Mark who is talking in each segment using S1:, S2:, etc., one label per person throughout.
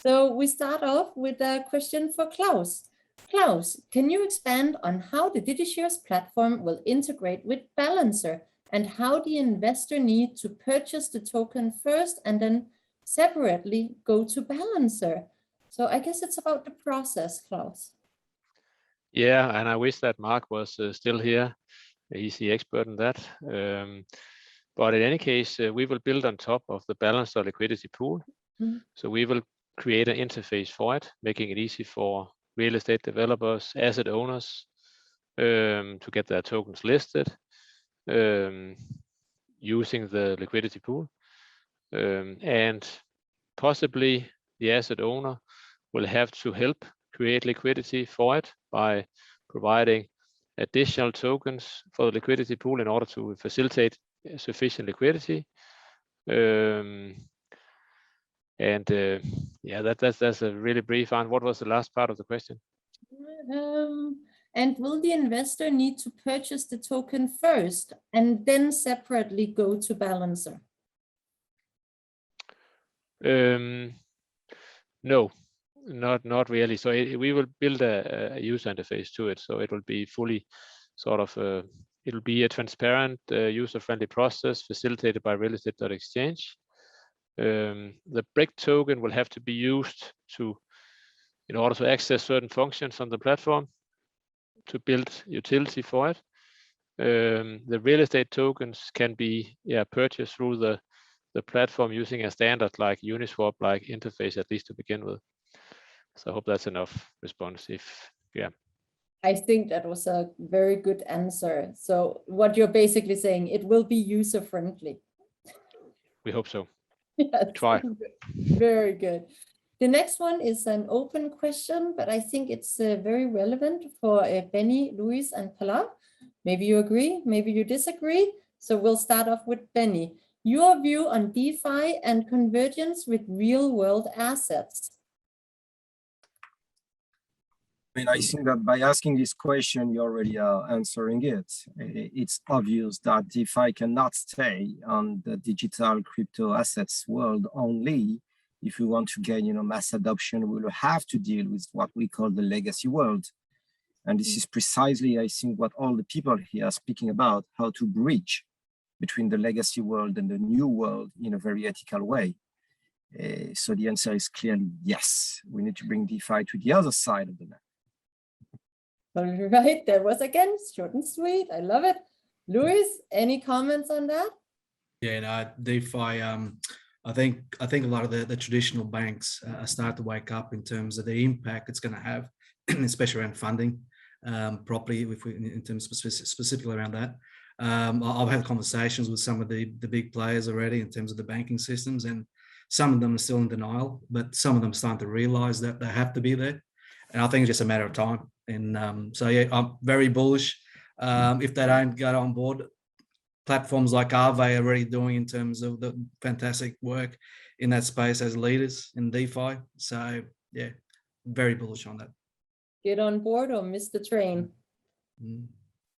S1: So we start off with a question for Klaus. Klaus, can you expand on how the DigiShares platform will integrate with Balancer and how the investor need to purchase the token first and then separately go to Balancer? So I guess it's about the process, Klaus.
S2: Yeah, and I wish that Mark was still here. He's the expert in that. But in any case, we will build on top of the Balancer liquidity pool. So we will create an interface for it, making it easy for real estate developers, asset owners to get their tokens listed using the liquidity pool. And possibly the asset owner will have to help create liquidity for it by providing additional tokens for the liquidity pool in order to facilitate sufficient liquidity. Yeah, that's a really brief answer. What was the last part of the question?
S1: And will the investor need to purchase the token first and then separately go to Balancer?
S2: No, not really. So we will build a user interface to it. So it will be fully sort of, it'll be a transparent, user-friendly process facilitated by real estate.exchange. The brick token will have to be used in order to access certain functions on the platform to build utility for it. The real estate tokens can be purchased through the platform using a standard like Uniswap like interface, at least to begin with. So I hope that's enough response.
S1: I think that was a very good answer. So what you're basically saying, it will be user friendly.
S2: We hope so.
S1: Yes.
S2: Try.
S1: Very good. The next one is an open question, but I think it's very relevant for Benny, Luis, and Pilar. Maybe you agree, maybe you disagree. So we'll start off with Benny. Your view on DeFi and convergence with real world assets.
S3: I mean, I think that by asking this question, you're already answering it. It's obvious that DeFi cannot stay on the digital crypto assets world only. If we want to gain, mass adoption, we will have to deal with what we call the legacy world. And this is precisely, I think, what all the people here are speaking about, how to bridge between the legacy world and the new world in a very ethical way. So the answer is clearly yes. We need to bring DeFi to the other side of the map.
S1: All right, that was again short and sweet. I love it. Luis, any comments on that?
S4: Yeah, no, DeFi. I think a lot of the traditional banks are starting to wake up in terms of the impact it's going to have, especially around funding, property, in terms specifically around that. I've had conversations with some of the big players already in terms of the banking systems, and some of them are still in denial, but some of them are starting to realize that they have to be there. And I think it's just a matter of time. And so, yeah, I'm very bullish. If they don't get on board, platforms like Aave are already doing in terms of the fantastic work in that space as leaders in DeFi. So, yeah, very bullish on that.
S1: Get on board or miss the train.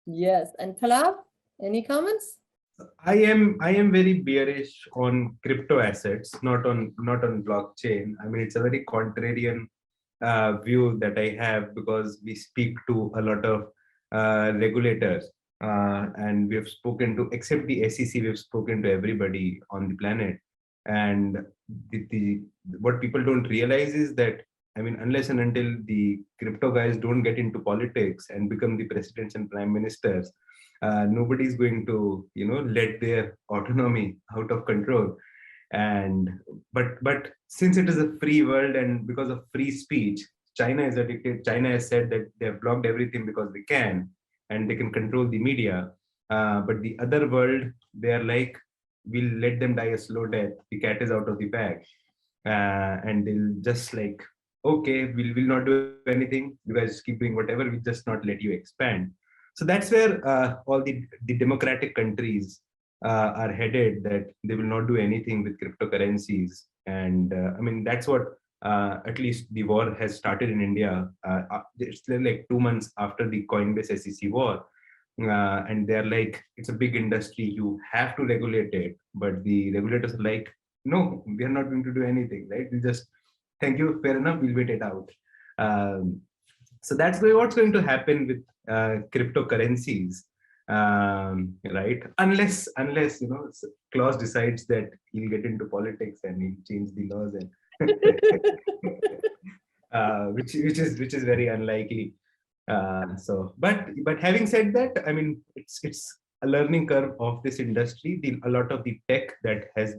S1: Yes. And Pilar, any comments?
S5: I am very bearish on crypto assets, not on blockchain. I mean, it's a very contrarian view that I have, because we speak to a lot of regulators, and we have spoken to, except the SEC, we have spoken to everybody on the planet. And what people don't realize is that, I mean, unless and until the crypto guys don't get into politics and become the presidents and prime ministers, nobody's going to, let their autonomy out of control. And but since it is a free world, and because of free speech, China is addicted. China has said that they have blocked everything because they can, and they can control the media. But the other world, they are like, we'll let them die a slow death. The cat is out of the bag, and they'll just like, okay, we'll not do anything. You guys keep doing whatever. We'll just not let you expand. So that's where all the democratic countries are headed, that they will not do anything with cryptocurrencies. And I mean, that's what at least the war has started in India. It's like 2 months after the Coinbase SEC war. And they're like, it's a big industry, you have to regulate it. But the regulators are like, no, we are not going to do anything, right? We just thank you, fair enough, we'll wait it out. So that's what's going to happen with cryptocurrencies, right? Unless Klaus decides that he'll get into politics and he'll change the laws, and which is very unlikely. But having said that, I mean, it's a learning curve of this industry. A lot of the tech that has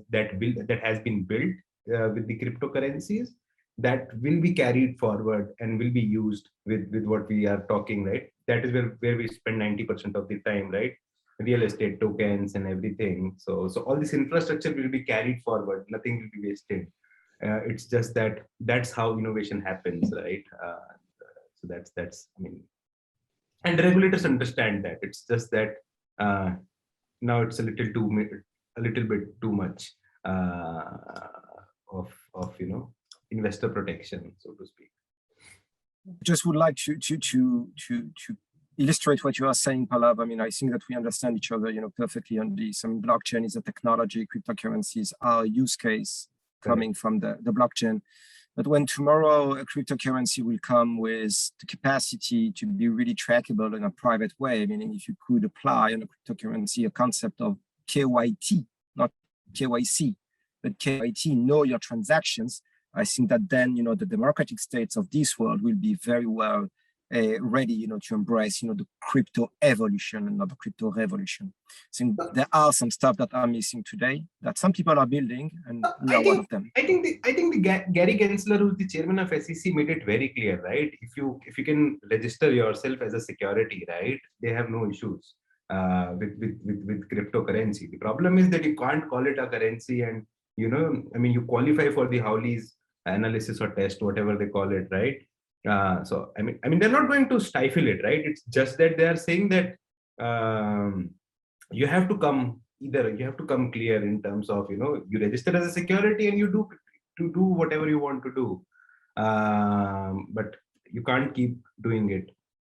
S5: been built with the cryptocurrencies, that will be carried forward and will be used with what we are talking, right? That is where we spend 90% of the time, right? Real estate tokens and everything. So all this infrastructure will be carried forward. Nothing will be wasted. It's just that's how innovation happens, right? So that's I mean, and regulators understand that. It's just that now it's a little bit too much of investor protection, so to speak.
S3: Just would like to illustrate what you are saying, Pallav. I mean, I think that we understand each other, perfectly on this. I mean, blockchain is a technology, cryptocurrencies are a use case coming from the blockchain. But when tomorrow a cryptocurrency will come with the capacity to be really trackable in a private way, meaning if you could apply on a cryptocurrency a concept of KYT, not KYC, but KYT, know your transactions, I think that then, the democratic states of this world will be very well ready, to embrace, the crypto evolution and not the crypto revolution. So there are some stuff that are missing today that some people are building, and we are one of them.
S5: I think Gary Gensler, who's the chairman of SEC, made it very clear, right? If you can register yourself as a security, right, they have no issues with cryptocurrency. The problem is that you can't call it a currency, and you qualify for the Howley's analysis or test, whatever they call it, right? So I mean, they're not going to stifle it, right? It's just that they are saying that you have to come clear in terms of you register as a security and you do whatever you want to do, but you can't keep doing it.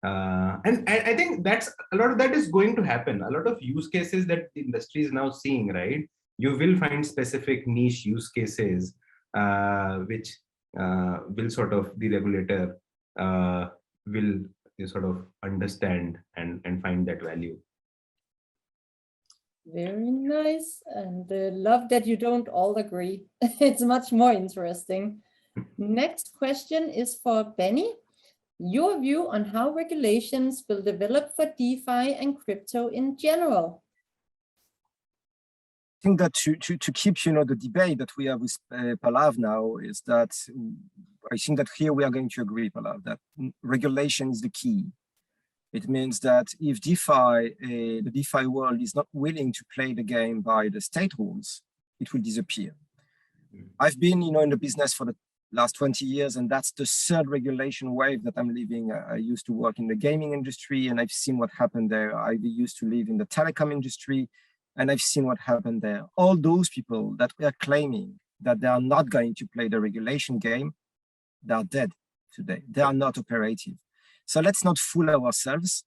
S5: And I think that's a lot of that is going to happen. A lot of use cases that the industry is now seeing, right? You will find specific niche use cases which will sort of the regulator will sort of understand and find that value.
S1: Very nice, and love that you don't all agree. It's much more interesting. Next question is for Benny. Your view on how regulations will develop for DeFi and crypto in general.
S3: I think that to keep the debate that we have with Pallav now is that I think that here we are going to agree, Pallav, that regulation is the key. It means that if the DeFi world is not willing to play the game by the state rules, it will disappear. I've been in the business for the last 20 years, and that's the third regulation wave that I'm living. I used to work in the gaming industry, and I've seen what happened there. I used to live in the telecom industry, and I've seen what happened there. All those people that were claiming that they are not going to play the regulation game, they are dead today. They are not operative. So let's not fool ourselves.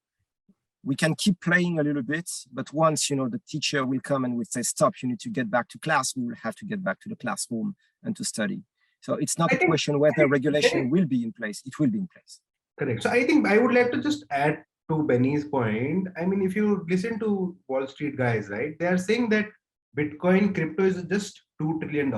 S3: We can keep playing a little bit, but once the teacher will come and will say, stop, you need to get back to class, we will have to get back to the classroom and to study. So it's not a question whether regulation will be in place, it will be in place.
S5: Correct. So I think I would like to just add to Benny's point. I mean, if you listen to Wall Street guys, right, they are saying that Bitcoin crypto is just $2 trillion.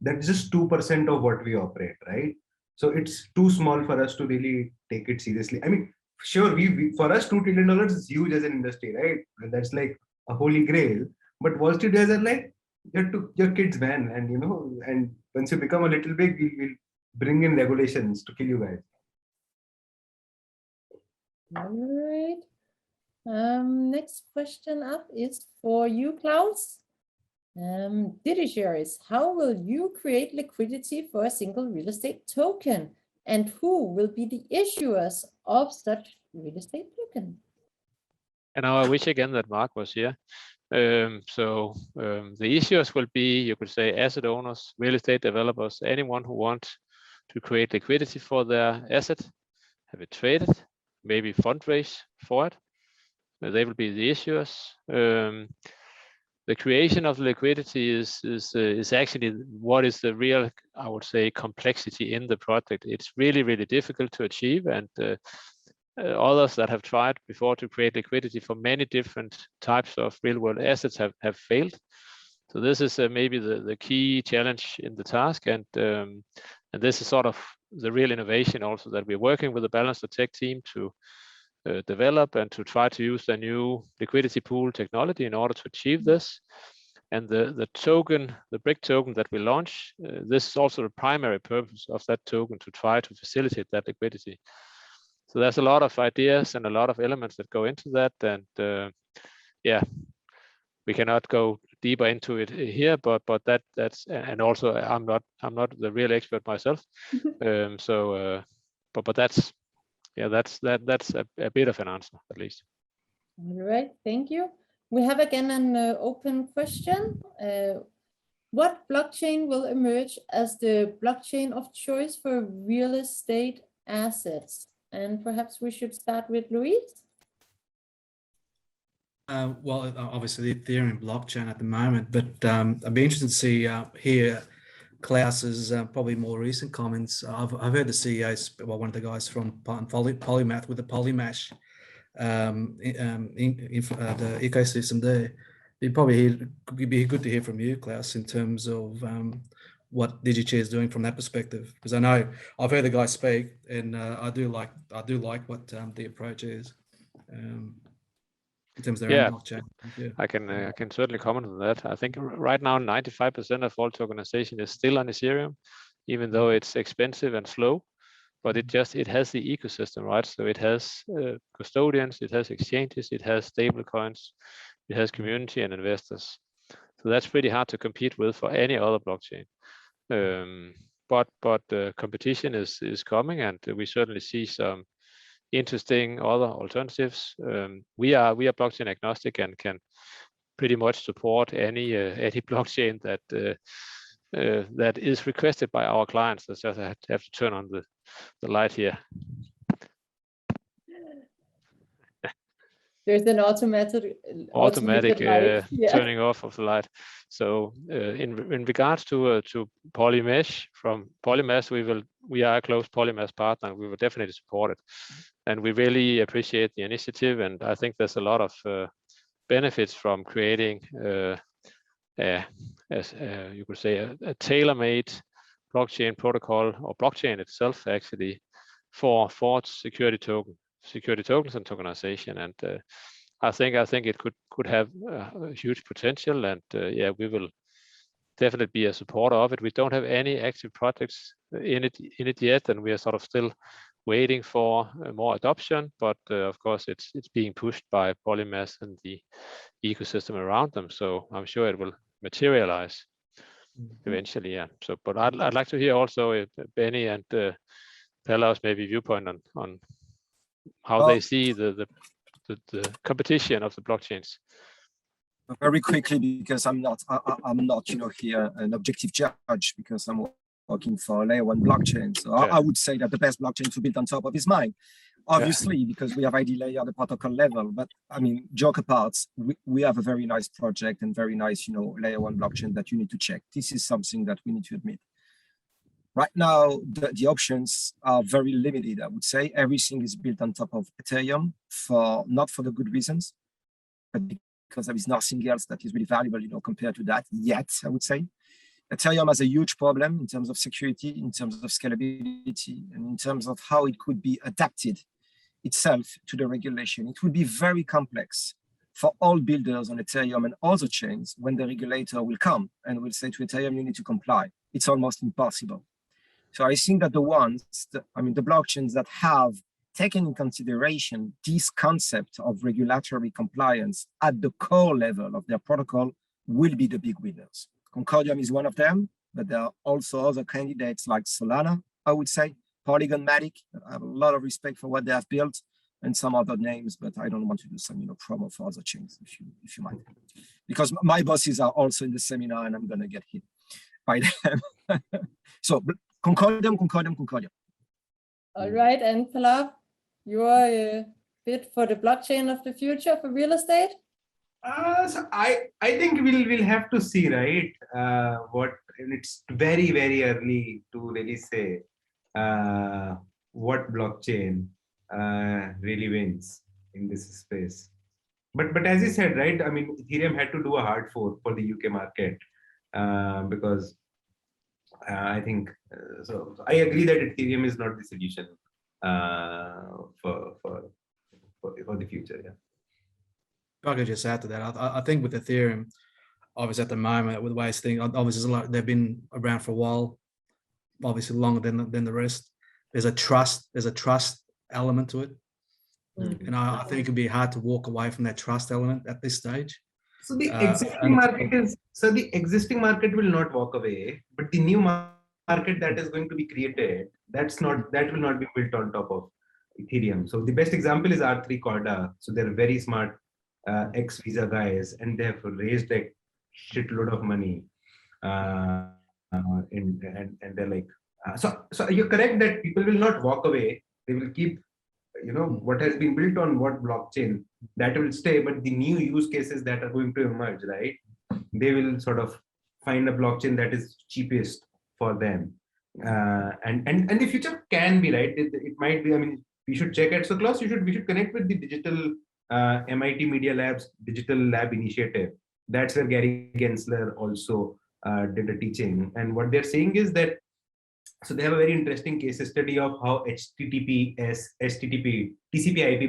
S5: That's just 2% of what we operate, right? So it's too small for us to really take it seriously. I mean, sure, for us, $2 trillion is huge as an industry, right? And that's like a holy grail. But Wall Street guys are like, your kids, man. And, and once you become a little big, we'll bring in regulations to kill you guys.
S1: All right. Next question up is for you, Klaus. DigiShares, how will you create liquidity for a single real estate token? And who will be the issuers of such real estate token?
S2: And now I wish again that Mark was here. The issuers will be, you could say, asset owners, real estate developers, anyone who wants to create liquidity for their asset, have it traded, maybe fundraise for it. They will be the issuers. the creation of liquidity is actually what is the real, I would say, complexity in the project. It's really, really difficult to achieve, and others that have tried before to create liquidity for many different types of real-world assets have failed. So this is maybe the key challenge in the task, and this is sort of the real innovation also that we're working with the Balancer tech team to develop and to try to use the new liquidity pool technology in order to achieve this. And the token, the BRIC token that we launch, this is also the primary purpose of that token, to try to facilitate that liquidity. So there's a lot of ideas and a lot of elements that go into that, and yeah, we cannot go deeper into it here, but that's, and also I'm not the real expert myself, but that's, yeah, that's a bit of an answer at least.
S1: All right, thank you. We have again an open question. What blockchain will emerge as the blockchain of choice for real estate assets? And perhaps we should start with Louise.
S4: Well, obviously the Ethereum blockchain at the moment, but I'd be interested to see hear Klaus's probably more recent comments. I've heard the CEOs, well, one of the guys from Polymath with the Polymash, the ecosystem there. It'd be good to hear from you, Klaus, in terms of what DigiShares is doing from that perspective, because I know I've heard the guys speak, and I do like what the approach is. In terms of their own blockchain. Yeah.
S2: I can certainly comment on that. I think right now 95% of all tokenization is still on Ethereum, even though it's expensive and slow, but it has the ecosystem, right? So it has custodians, it has exchanges, it has stable coins, it has community and investors. So that's pretty hard to compete with for any other blockchain. But competition is coming, and we certainly see some interesting other alternatives. We are blockchain agnostic and can pretty much support any blockchain that is requested by our clients. That's just I have to turn on the light here.
S1: There's an automatic
S2: turning off of the light. So in regards to Polymesh, from Polymesh, we are a close Polymesh partner. We will definitely support it, and we really appreciate the initiative. And I think there's a lot of benefits from creating, as you could say, a tailor-made blockchain protocol, or blockchain itself actually, for security tokens and tokenization. And I think it could have a huge potential, and yeah, we will definitely be a supporter of it. We don't have any active projects in it yet, and we are sort of still waiting for more adoption, but of course it's being pushed by Polymath and the ecosystem around them, so I'm sure it will materialize eventually. Yeah. So, but I'd like to hear also Benny and Palaus maybe viewpoint on how they see the competition of the blockchains.
S3: Very quickly, because I'm not here an objective judge, because I'm working for layer 1 blockchain. So I would say that the best blockchain to build on top of is mine, obviously, because we have ID layer at the protocol level. But I mean, joke apart, we have a very nice project and very nice, layer 1 blockchain that you need to check. This is something that we need to admit. Right now, the options are very limited, I would say. Everything is built on top of Ethereum, not for the good reasons, but because there is nothing else that is really valuable, compared to that yet, I would say. Ethereum has a huge problem in terms of security, in terms of scalability, and in terms of how it could be adapted itself to the regulation. It would be very complex for all builders on Ethereum and other chains when the regulator will come and will say to Ethereum, you need to comply. It's almost impossible. So I think that the blockchains that have taken in consideration this concept of regulatory compliance at the core level of their protocol will be the big winners. Concordium is one of them, but there are also other candidates like Solana, I would say, Polygon Matic. I have a lot of respect for what they have built, and some other names, but I don't want to do some promo for other chains, if you mind. Because my bosses are also in the seminar and I'm gonna get hit by them. So Concordium.
S1: All right, and Palav, you are a bit for the blockchain of the future for real estate?
S5: So I think we'll have to see, right? And it's very early to really say what blockchain really wins in this space. But as you said, right? I mean, Ethereum had to do a hard fork for the UK market because I think so. I agree that Ethereum is not the solution for the future. Yeah.
S4: If I could just add to that, I think with Ethereum, obviously at the moment with the way it's thing, obviously they've been around for a while, obviously longer than the rest. There's a trust element to it, and I think it'd be hard to walk away from that trust element at this stage.
S5: So the existing market will not walk away, but the new market that is going to be created, that will not be built on top of Ethereum. So the best example is R3 Corda. So they're very smart ex-Visa guys, and they have raised like shitload of money, and they're like, so you're correct that people will not walk away. They will keep, what has been built on what blockchain, that will stay, but the new use cases that are going to emerge, right? They will sort of find a blockchain that is cheapest for them. And the future can be, right? It might be, I mean, we should check it. So Klaus, we should connect with the digital MIT Media Labs Digital Lab Initiative. That's where Gary Gensler also did a teaching. And what they're saying is that, so they have a very interesting case study of how TCP/IP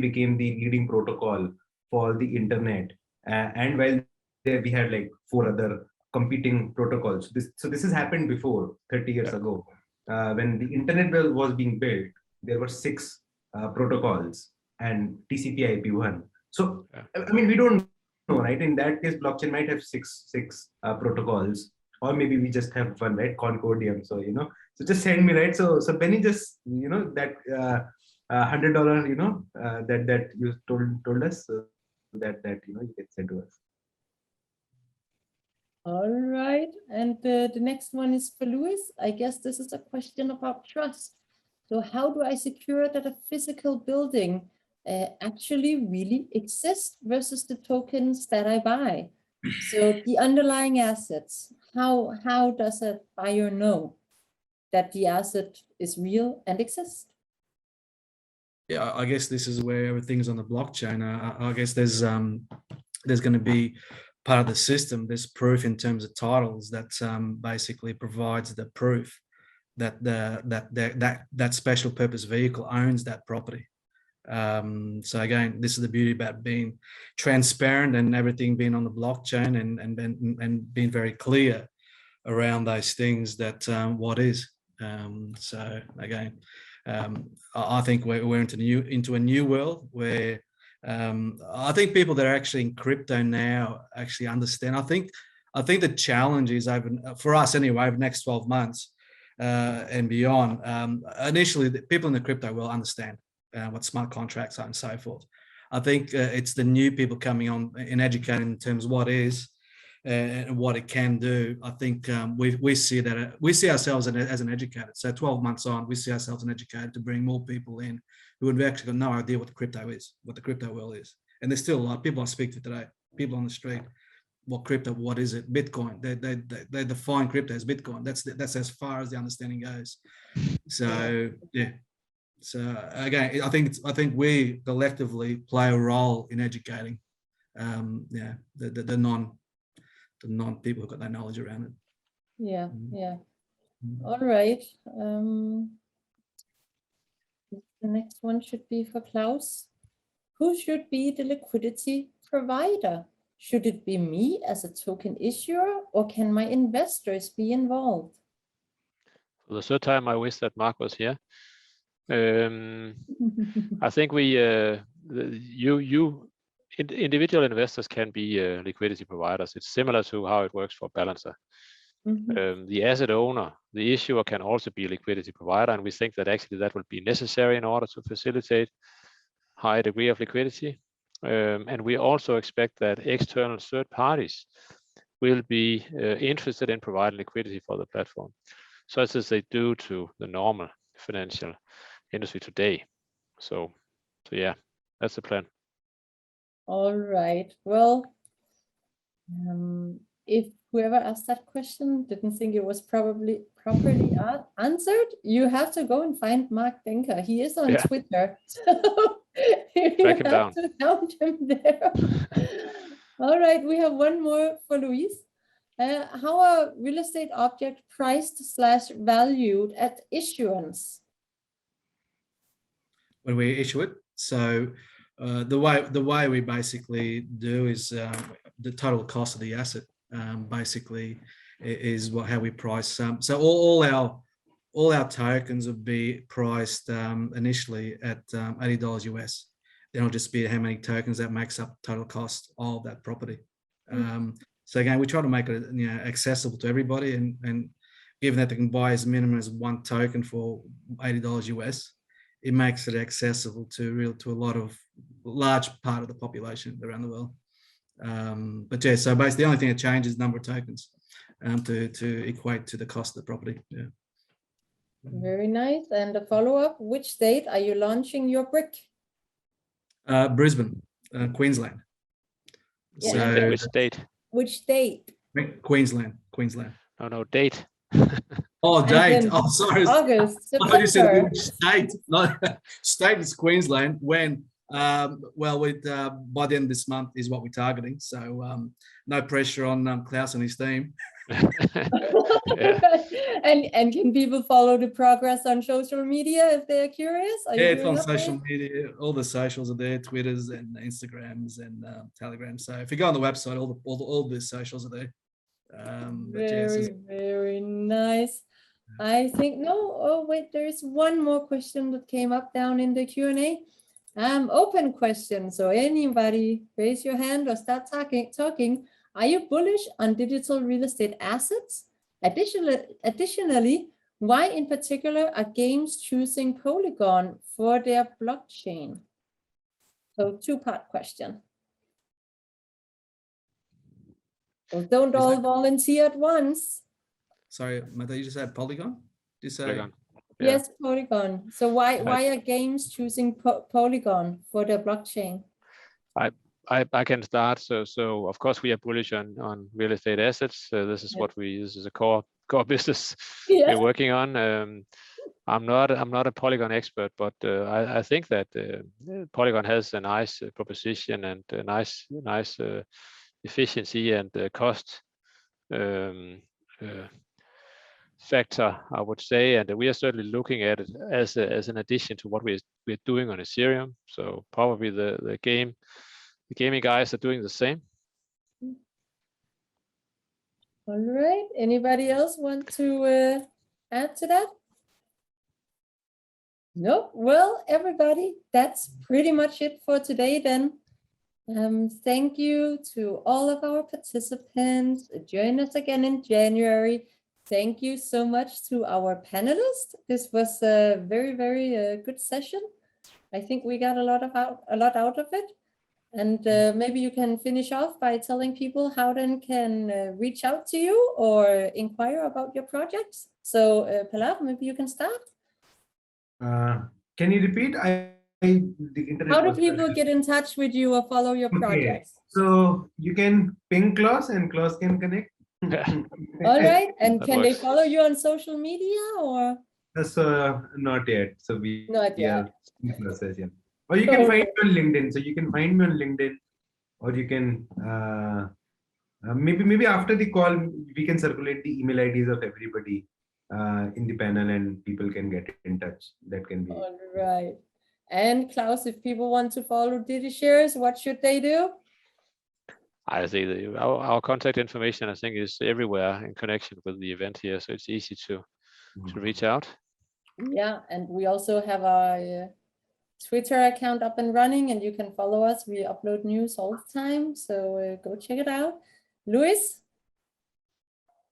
S5: became the leading protocol for the internet. And while there we had like 4 other competing protocols. So this has happened before 30 years ago. When the internet was being built, there were 6 protocols and TCP/IP one. So I mean, we don't know, right? In that case, blockchain might have six protocols, or maybe we just have one, right? Concordium. So so just send me, right? So Benny, just that $100 that you told us, so that you can send to us.
S1: All right, and the next one is for Louis. I guess this is a question about trust. So how do I secure that a physical building actually really exists versus the tokens that I buy? So the underlying assets, how does a buyer know that the asset is real and exists?
S4: Yeah, I guess this is where everything's on the blockchain. I guess there's going to be part of the system, there's proof in terms of titles that basically provides the proof that that special purpose vehicle owns that property. So again, this is the beauty about being transparent and everything being on the blockchain and being very clear around those things that what is. So again, I think we're into a new world where I think people that are actually in crypto now actually understand. I think the challenge is for us anyway, over the next 12 months and beyond. Initially, the people in the crypto will understand what smart contracts are and so forth. I think it's the new people coming on and educating in terms of what is and what it can do. I think we see that we see ourselves as an educator. So 12 months on, we see ourselves as an educator to bring more people in who have actually got no idea what crypto is, what the crypto world is. And there's still a lot of people I speak to today, people on the street. What is it? Bitcoin. They define crypto as Bitcoin. That's as far as the understanding goes. So yeah. So again, I think we collectively play a role in educating the non people who've got no knowledge around it.
S1: Yeah. All right. The next one should be for Klaus. Who should be the liquidity provider? Should it be me as a token issuer, or can my investors be involved?
S2: For the third time, I wish that Mark was here. I think individual investors can be liquidity providers. It's similar to how it works for Balancer. The asset owner, the issuer, can also be a liquidity provider, and we think that actually that will be necessary in order to facilitate high degree of liquidity. And we also expect that external third parties will be interested in providing liquidity for the platform, such as they do to the normal financial industry today. So yeah, that's the plan.
S1: All right. Well, If whoever asked that question didn't think it was properly answered, you have to go and find Mark Denker. He is on Twitter, so you
S2: Track him
S1: have
S2: down.
S1: to count him there. All right, we have one more for Luis. How are real estate objects priced/valued at issuance?
S4: When we issue it, so the way we basically do is the total cost of the asset basically is how we price. So all our tokens would be priced initially at $80 US. Then it'll just be how many tokens that makes up total cost of that property. So again, we try to make it accessible to everybody, and given that they can buy as minimum as one token for $80 US, it makes it accessible to a large part of the population around the world. But yeah, so basically the only thing that changes is the number of tokens to equate to the cost of the property. Yeah.
S1: Very nice. And a follow-up, which state are you launching your brick?
S4: Brisbane, Queensland.
S1: Yeah.
S4: So
S2: Which state?
S1: Which state?
S4: Queensland.
S2: No, date.
S4: Oh, date.
S1: then
S4: Oh, sorry.
S1: August,
S4: I thought you said
S1: September.
S4: which state. No, state is Queensland. When well, by the end of this month is what we're targeting. So no pressure on Klaus and his team.
S1: And can people follow the progress on social media if they're curious?
S4: It's on social media. All the socials are there: Twitters and Instagrams and Telegrams. So if you go on the website, all the socials are there.
S1: Very nice. I think oh wait, there's one more question that came up down in the Q&A. Open question, so anybody raise your hand or start talking. Are you bullish on digital real estate assets? Additionally, why in particular are games choosing Polygon for their blockchain? So two-part question. Well, don't all volunteer at once.
S4: Sorry, Mata, you just said Polygon? Did you say?
S2: Polygon.
S1: Yes, Polygon. So why are games choosing Polygon for their blockchain?
S2: I can start. So of course we are bullish on real estate assets. This is what this is a core business we're working on. I'm not a Polygon expert, but I think that Polygon has a nice proposition and a nice efficiency and cost factor, I would say, and we are certainly looking at it as an addition to what we're doing on Ethereum. So probably the gaming guys are doing the same.
S1: All right. Anybody else want to add to that? No. Well, everybody, that's pretty much it for today then. Thank you to all of our participants. Join us again in January. Thank you so much to our panelists. This was a very, very good session. I think we got a lot out of it. And maybe you can finish off by telling people how they can reach out to you or inquire about your projects. So Pilar, maybe you can start.
S5: Can you repeat? The internet.
S1: How do people get in touch with you or follow your projects?
S5: So you can ping Klaus and Klaus can connect.
S1: All right. And can they follow you on social media or?
S5: So not yet. So
S1: not yet.
S5: Process, yeah. Or you can find me on LinkedIn. So you can find me on LinkedIn, or you can maybe after the call we can circulate the email IDs of everybody in the panel, and people can get in touch. That can be.
S1: All right. And Klaus, if people want to follow DigiShares, what should they do?
S2: I think our contact information, I think, is everywhere in connection with the event here, so it's easy to reach out.
S1: Yeah, and we also have our Twitter account up and running, and you can follow us. We upload news all the time, so go check it out. Luis?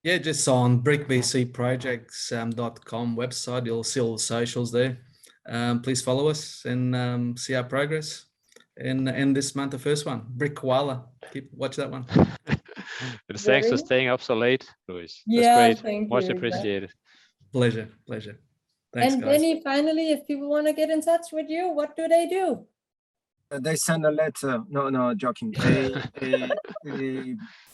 S4: Yeah, just on brickvcprojects.com website, you'll see all the socials there. Please follow us and see our progress. And this month, the first one, Brick Koala. Watch that one.
S2: Thanks for staying up so late, Luis. That's great.
S1: Thank
S2: Much
S1: you.
S2: appreciated.
S4: Pleasure. Thanks,
S1: and
S4: guys.
S1: Benny, finally, if people want to get in touch with you, what do they do?
S3: They send a letter. No, joking.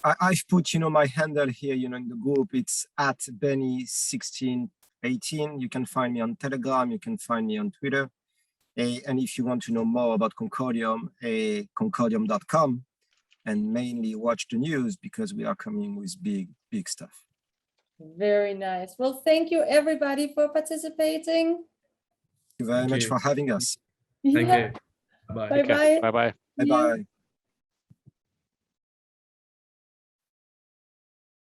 S3: I've put, my handle here, in the group. It's at Benny1618. You can find me on Telegram. You can find me on Twitter. And if you want to know more about Concordium, concordium.com, and mainly watch the news because we are coming with big stuff.
S1: Very nice. Well, thank you everybody for participating.
S3: Thank you very much for having us.
S4: Thank
S1: Yeah.
S4: you. Bye.
S1: Bye-bye.
S2: Bye-bye.
S3: Bye-bye.